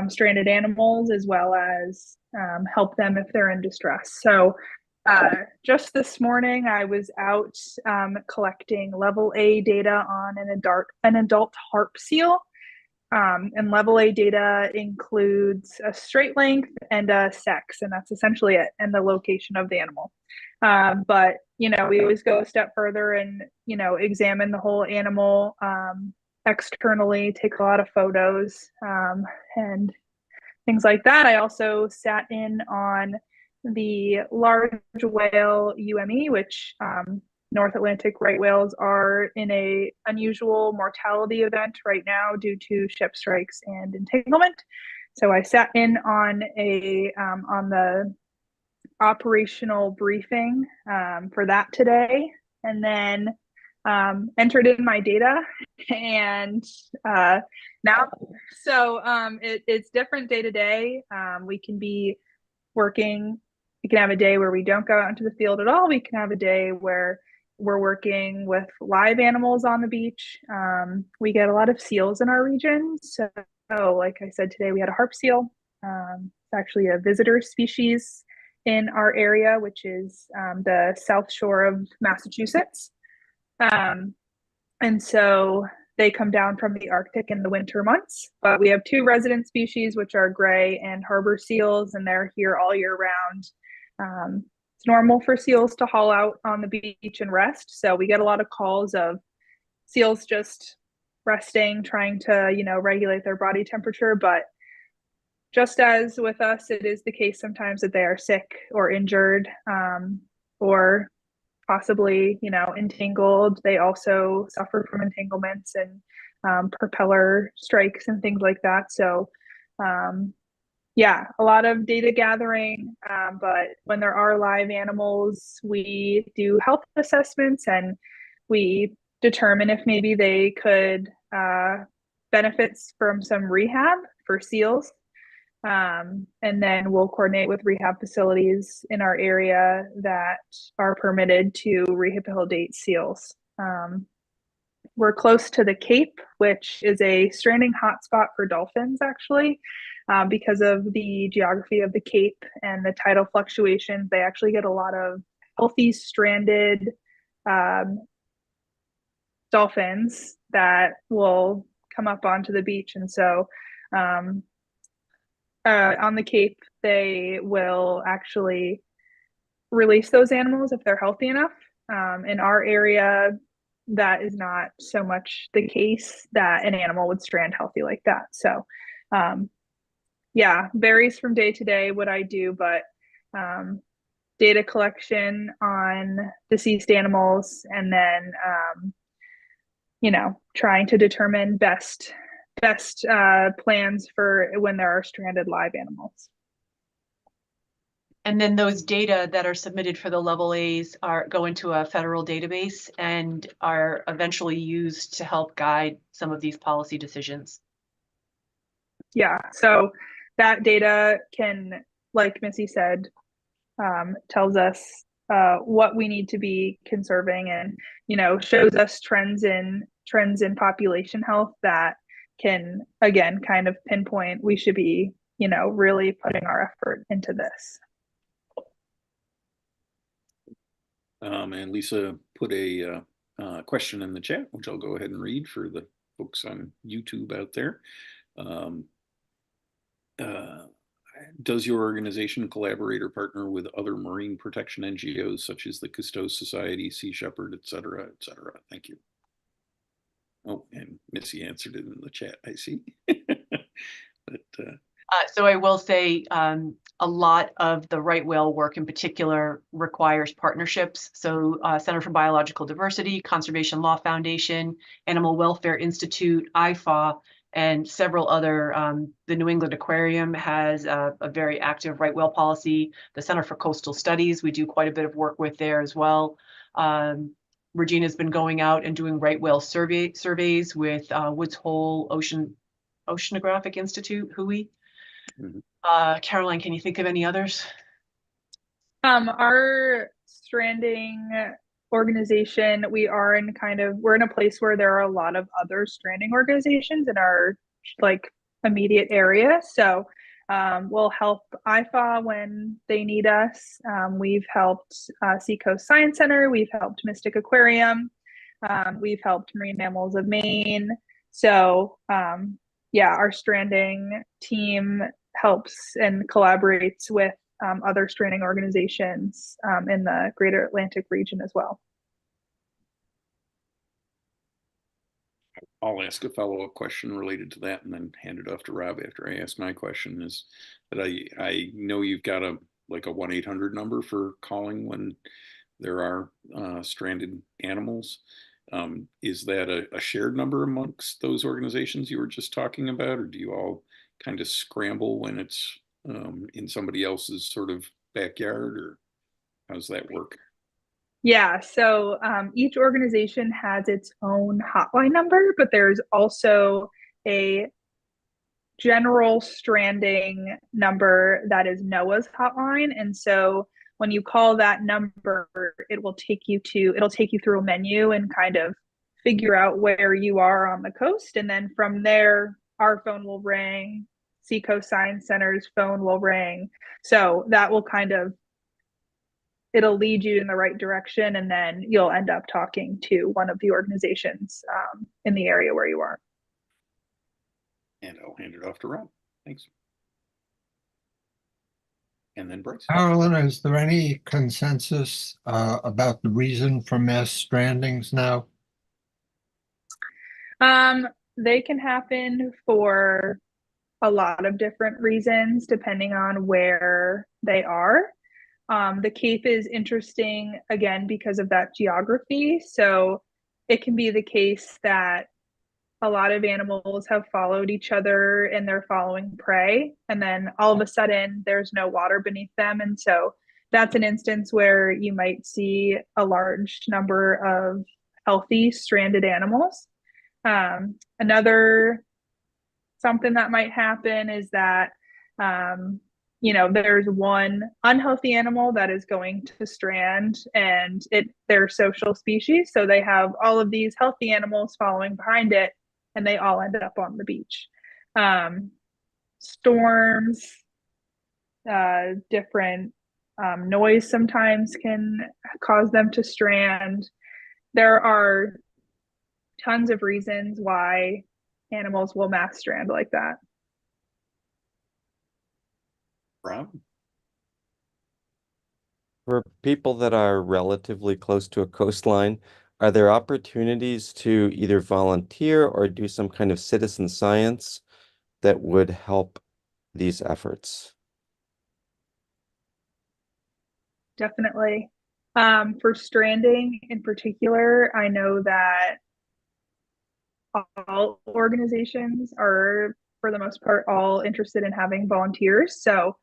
stranded animals, as well as help them if they're in distress. So just this morning, I was out collecting level A data on an adult harp seal. And level A data includes a straight length and a sex, and that's essentially it, and the location of the animal. But, we always go a step further and, examine the whole animal externally, take a lot of photos and things like that. I also sat in on the large whale UME, which North Atlantic right whales are in a unusual mortality event right now due to ship strikes and entanglement. So I sat in on the operational briefing for that today, and then entered in my data, and now, so it's different day to day. We can be working. We can have a day where we don't go out into the field at all. We can have a day where we're working with live animals on the beach. We get a lot of seals in our region, so like I said, today we had a harp seal. It's actually a visitor species in our area, which is the South Shore of Massachusetts. And so they come down from the Arctic in the winter months. But we have two resident species, which are gray and harbor seals, and they're here all year round. It's normal for seals to haul out on the beach and rest. So we get a lot of calls of seals just resting, trying to, regulate their body temperature. But just as with us, it is the case sometimes that they are sick or injured, or possibly, entangled. They also suffer from entanglements and propeller strikes and things like that. So, yeah, a lot of data gathering. But when there are live animals, we do health assessments and we determine if maybe they could benefits from some rehab for seals. And then we'll coordinate with rehab facilities in our area that are permitted to rehabilitate seals. We're close to the Cape, which is a stranding hotspot for dolphins, actually, because of the geography of the Cape and the tidal fluctuations. They actually get a lot of healthy stranded dolphins that will come up onto the beach. And so on the Cape, they will actually release those animals if they're healthy enough. In our area, that is not so much the case that an animal would strand healthy like that. So, yeah, varies from day to day what I do, but data collection on deceased animals, and then trying to determine best plans for when there are stranded live animals. And then those data that are submitted for the level A's go into a federal database and are eventually used to help guide some of these policy decisions. Yeah, so that data can, like Missy said, tells us what we need to be conserving, and shows us trends in population health that can, again, kind of pinpoint we should be really putting our effort into this. And Lisa put a question in the chat, which I'll go ahead and read for the folks on YouTube out there. Does your organization collaborate or partner with other marine protection NGOs such as the Cousteau Society, Sea Shepherd, et cetera, et cetera? Thank you. Oh, and Missy answered it in the chat, I see. But so I will say a lot of the right whale work in particular requires partnerships. So Center for Biological Diversity, Conservation Law Foundation, Animal Welfare Institute, IFAW, and several other, the New England Aquarium has a very active right whale policy. The Center for Coastal Studies, we do quite a bit of work with there as well. Regina's been going out and doing right whale surveys with Woods Hole Oceanographic Institute, WHOI. Caroline, can you think of any others? Our stranding organization, we're in a place where there are a lot of other stranding organizations in our immediate area. So we'll help IFAW when they need us. We've helped Seacoast Science Center. We've helped Mystic Aquarium. We've helped Marine Mammals of Maine. So yeah, our stranding team helps and collaborates with other stranding organizations in the greater Atlantic region as well. I'll ask a follow-up question related to that and then hand it off to Rob after I ask my question. Is that I know you've got a 1-800 number for calling when there are stranded animals. Is that a shared number amongst those organizations you were just talking about, or do you all kind of scramble when it's in somebody else's sort of backyard, or how does that work? Yeah, so each organization has its own hotline number, but there's also a general stranding number that is NOAA's hotline. And so when you call that number, it'll take you through a menu and kind of figure out where you are on the coast. And then from there, our phone will ring, Seacoast Science Center's phone will ring. So that will it'll lead you in the right direction, and then you'll end up talking to one of the organizations in the area where you are. And I'll hand it off to Rob. Thanks. And then Bryce. Carolyn, is there any consensus about the reason for mass strandings now? They can happen for a lot of different reasons depending on where they are. The Cape is interesting again because of that geography. So it can be the case that a lot of animals have followed each other and they're following prey, and then all of a sudden there's no water beneath them. And so that's an instance where you might see a large number of healthy stranded animals. Another something that might happen is that there's one unhealthy animal that is going to strand, and they're social species, so they have all of these healthy animals following behind it, and they all end up on the beach. Storms, different noise sometimes can cause them to strand. There are tons of reasons why animals will mass strand like that. Rob? For people that are relatively close to a coastline, are there opportunities to either volunteer or do some kind of citizen science that would help these efforts? Definitely. For stranding in particular, I know that all organizations are, for the most part, all interested in having volunteers. So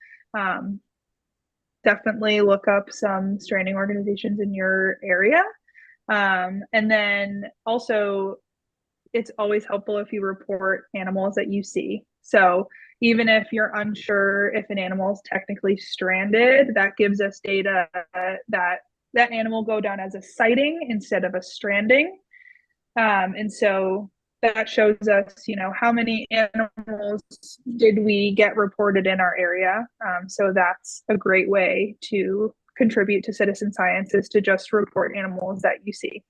definitely look up some stranding organizations in your area. And then also, it's always helpful if you report animals that you see. So even if you're unsure if an animal is technically stranded, that gives us data that that animal go down as a sighting instead of a stranding. And so that shows us, how many animals did we get reported in our area. So that's a great way to contribute to citizen science, is to just report animals that you see.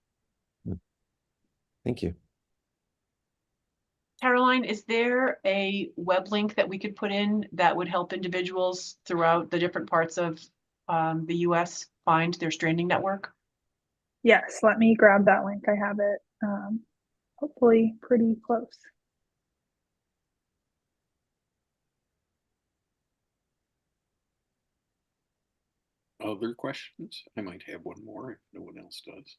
Thank you. Caroline, is there a web link that we could put in that would help individuals throughout the different parts of the US find their stranding network? Yes, let me grab that link. I have it hopefully pretty close. Other questions? I might have one more if no one else does.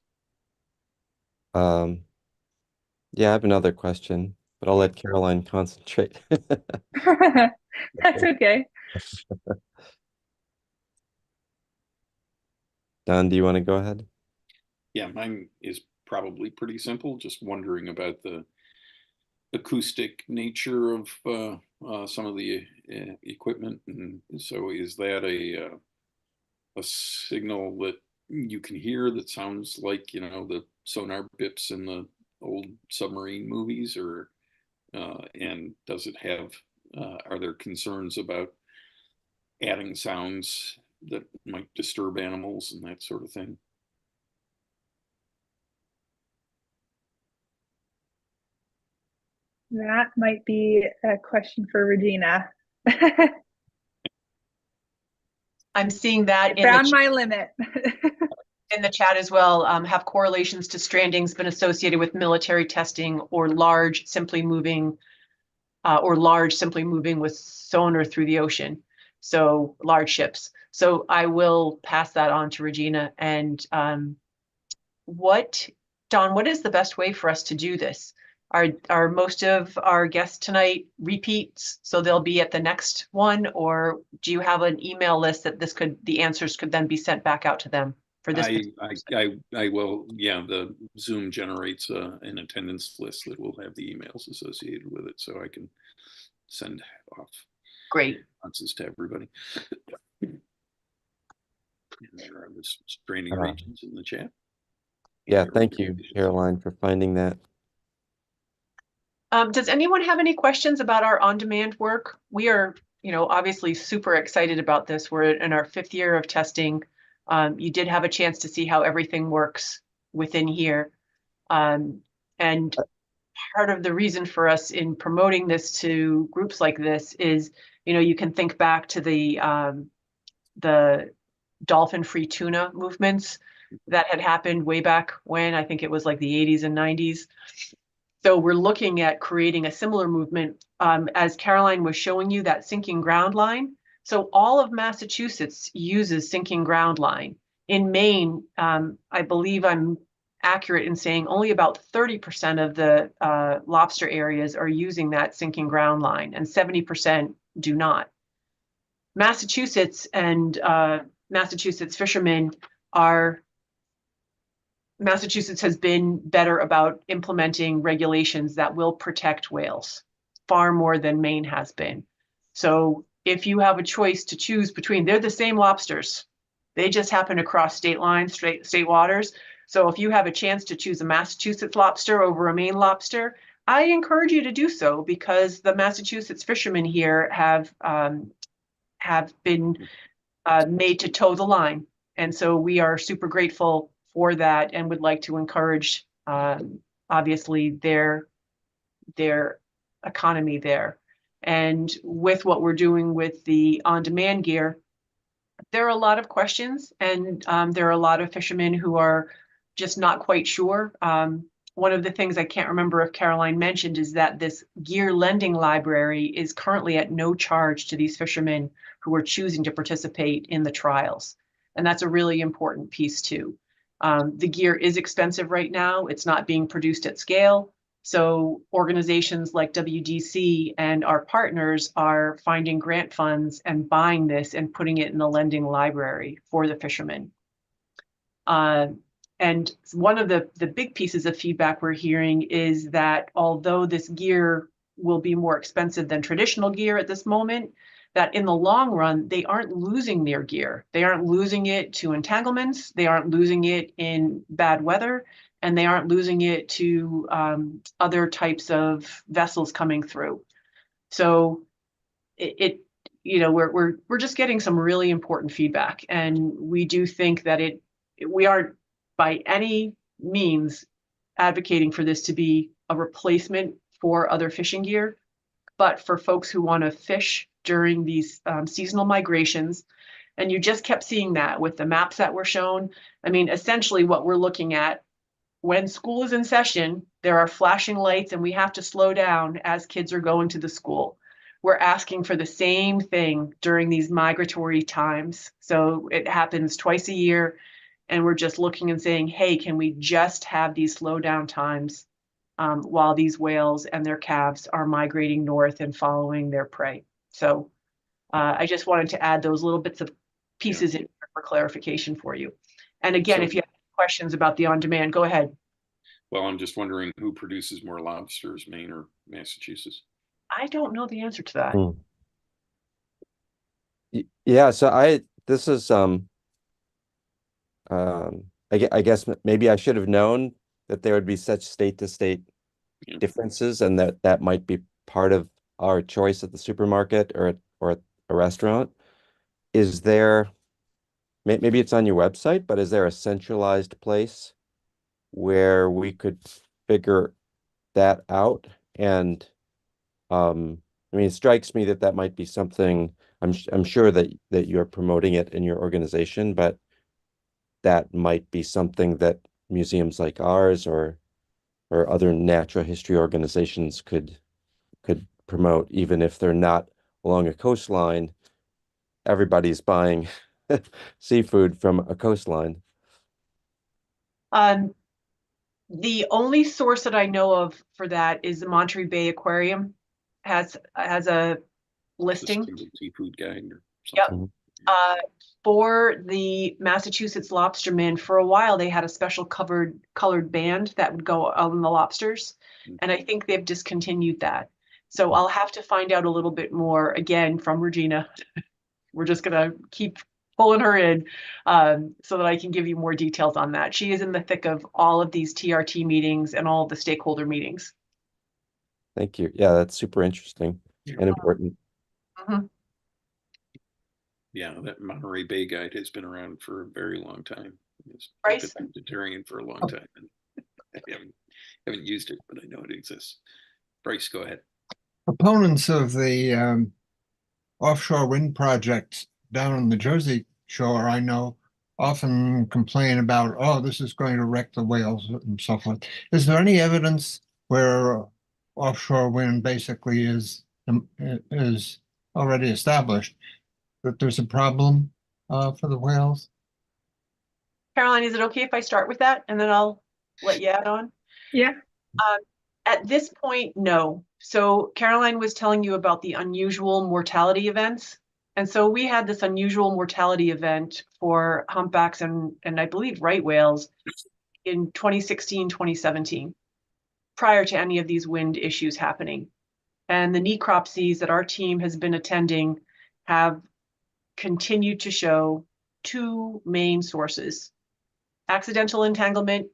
Yeah, I have another question, but I'll let Caroline concentrate. That's okay. Don, do you want to go ahead? Yeah, mine is probably pretty simple. Just wondering about the acoustic nature of some of the equipment. And so is that a signal that you can hear that sounds like, the sonar bips in the old submarine movies, or and does it have are there concerns about adding sounds that might disturb animals and that sort of thing? That might be a question for Regina. I'm seeing that Found my limit. in the chat as well. Have correlations to strandings been associated with military testing or large simply moving with sonar through the ocean? So large ships. So I will pass that on to Regina. And Don, what is the best way for us to do this? Are most of our guests tonight repeats, so they'll be at the next one, or do you have an email list that the answers could then be sent back out to them for this? I will. Yeah, the Zoom generates an attendance list that will have the emails associated with it, so I can send off Great answers to everybody. And there are the stranding regions in the chat. Yeah, thank you, Caroline, for finding that. Does anyone have any questions about our on-demand work? We are, obviously super excited about this. We're in our 5th year of testing. You did have a chance to see how everything works within here. And part of the reason for us in promoting this to groups like this is, you can think back to the dolphin-free tuna movements that had happened way back when. I think it was like the 80s and 90s. So we're looking at creating a similar movement, as Caroline was showing you, that sinking ground line. So all of Massachusetts uses sinking ground line. In Maine, I believe I'm accurate in saying only about 30% of the lobster areas are using that sinking ground line, and 70% do not. Massachusetts and Massachusetts fishermen are Massachusetts has been better about implementing regulations that will protect whales, far more than Maine has been. So if you have a choice to choose between, they're the same lobsters. They just happen to cross state lines, state waters. So if you have a chance to choose a Massachusetts lobster over a Maine lobster, I encourage you to do so, because the Massachusetts fishermen here have been made to toe the line. And so we are super grateful for that, and would like to encourage, obviously, their economy there. And with what we're doing with the on-demand gear, there are a lot of questions, and there are a lot of fishermen who are just not quite sure. One of the things I can't remember if Caroline mentioned is that this gear lending library is currently at no charge to these fishermen who are choosing to participate in the trials. And that's a really important piece too. The gear is expensive right now. It's not being produced at scale. So organizations like WDC and our partners are finding grant funds and buying this and putting it in the lending library for the fishermen. And one of the big pieces of feedback we're hearing is that although this gear will be more expensive than traditional gear at this moment, that in the long run, they aren't losing their gear. They aren't losing it to entanglements. They aren't losing it in bad weather, and they aren't losing it to other types of vessels coming through. So we're just getting some really important feedback, and we do think that we aren't by any means advocating for this to be a replacement for other fishing gear, but for folks who want to fish during these seasonal migrations. And you just kept seeing that with the maps that were shown. I mean, essentially what we're looking at, when school is in session, there are flashing lights and we have to slow down as kids are going to the school. We're asking for the same thing during these migratory times. So it happens twice a year, and we're just looking and saying, hey, can we just have these slow down times while these whales and their calves are migrating north and following their prey? So I just wanted to add those little bits of pieces in for clarification for you. And again, if you have questions about the on-demand, go ahead. Well, I'm just wondering who produces more lobsters, Maine or Massachusetts? I don't know the answer to that. Yeah, so this is I guess maybe I should have known that there would be such state-to-state differences, and that might be part of our choice at the supermarket or at a restaurant. Is there, maybe it's on your website, but is there a centralized place where we could figure that out? And I mean, it strikes me that might be something. I'm sure that you're promoting it in your organization, but that might be something that museums like ours or other natural history organizations could promote, even if they're not along a coastline. Everybody's buying seafood from a coastline. The only source that I know of for that is the Monterey Bay Aquarium has a listing. Seafood guide or something. Yep. For the Massachusetts lobstermen, for a while they had a special colored band that would go on the lobsters, and I think they've discontinued that. So I'll have to find out a little bit more again from Regina. We're just gonna keep pulling her in so that I can give you more details on that. She is in the thick of all of these TRT meetings and all of the stakeholder meetings. Thank you. Yeah, that's super interesting and important. Mhm. Yeah, that Monterey Bay Guide has been around for a very long time. I've Bryce? been vegetarian for a long time, and I haven't used it, but I know it exists. Bryce, go ahead. Proponents of the offshore wind projects down on the Jersey Shore, I know, often complain about, oh, this is going to wreck the whales and so forth. Is there any evidence where offshore wind basically is already established that there's a problem for the whales? Caroline, is it okay if I start with that and then I'll let you add on? Yeah. At this point, no. So Caroline was telling you about the unusual mortality events. And so we had this unusual mortality event for humpbacks and I believe right whales in 2016, 2017, prior to any of these wind issues happening. And the necropsies that our team has been attending have continued to show two main sources: accidental entanglement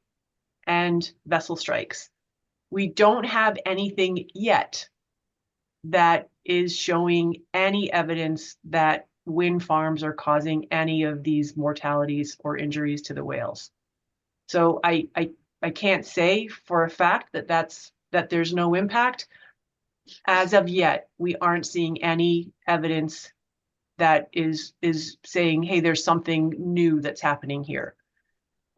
and vessel strikes. We don't have anything yet that is showing any evidence that wind farms are causing any of these mortalities or injuries to the whales. So I can't say for a fact that there's no impact. As of yet, we aren't seeing any evidence that is saying, hey, there's something new that's happening here.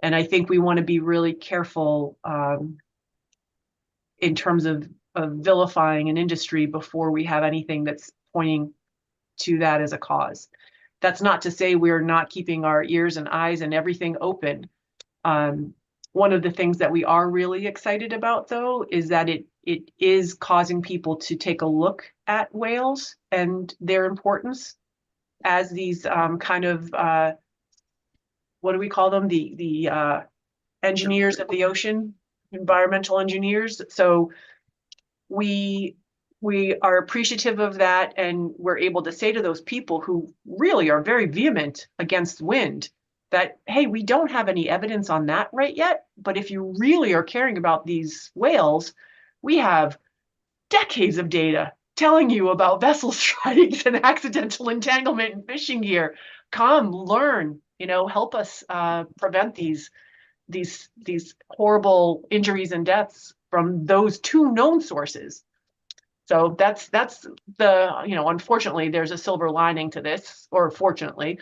And I think we want to be really careful in terms of vilifying an industry before we have anything that's pointing to that as a cause. That's not to say we're not keeping our ears and eyes and everything open. One of the things that we are really excited about, though, is that it is causing people to take a look at whales and their importance as these kind of what do we call them? The engineers of the ocean, environmental engineers. So we are appreciative of that, and we're able to say to those people who really are very vehement against wind that, hey, we don't have any evidence on that right yet, but if you really are caring about these whales, we have decades of data telling you about vessel strikes and accidental entanglement and fishing gear. Come learn, help us prevent these horrible injuries and deaths from those two known sources. So that's the, unfortunately, there's a silver lining to this, or fortunately.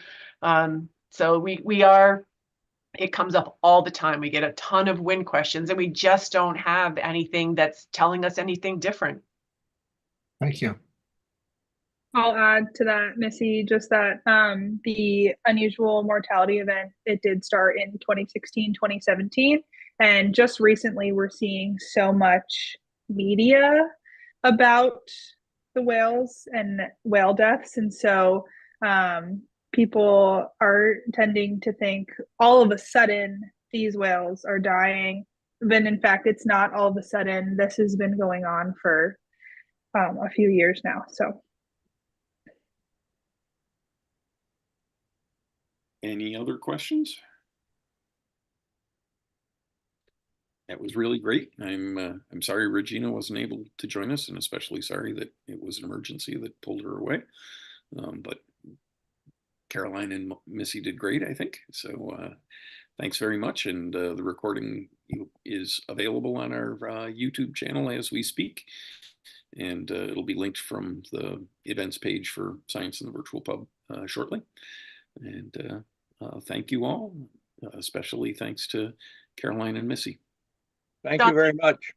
So it comes up all the time. We get a ton of wind questions, and we just don't have anything that's telling us anything different. Thank you. I'll add to that, Missy, just that the unusual mortality event, it did start in 2016, 2017. And just recently, we're seeing so much media about the whales and whale deaths. And so people are tending to think all of a sudden these whales are dying. When in fact, it's not all of a sudden. This has been going on for a few years now. So. Any other questions? That was really great. I'm sorry Regina wasn't able to join us, and especially sorry that it was an emergency that pulled her away. But Caroline and Missy did great, I think. So thanks very much. And the recording is available on our YouTube channel as we speak. And it'll be linked from the events page for Science in the Virtual Pub shortly. And thank you all, especially thanks to Caroline and Missy. Thank you very much.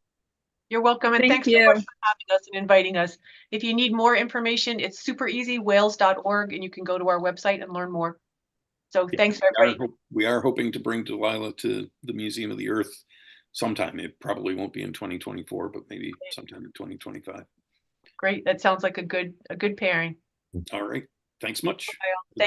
You're welcome, and thanks so much for having us and inviting us. If you need more information, it's super easy, whales.org, and you can go to our website and learn more. So thanks, everybody. We are hoping to bring Delilah to the Museum of the Earth sometime. It probably won't be in 2024, but maybe sometime in 2025. Great. That sounds like a good pairing. All right. Thanks much. Thank you.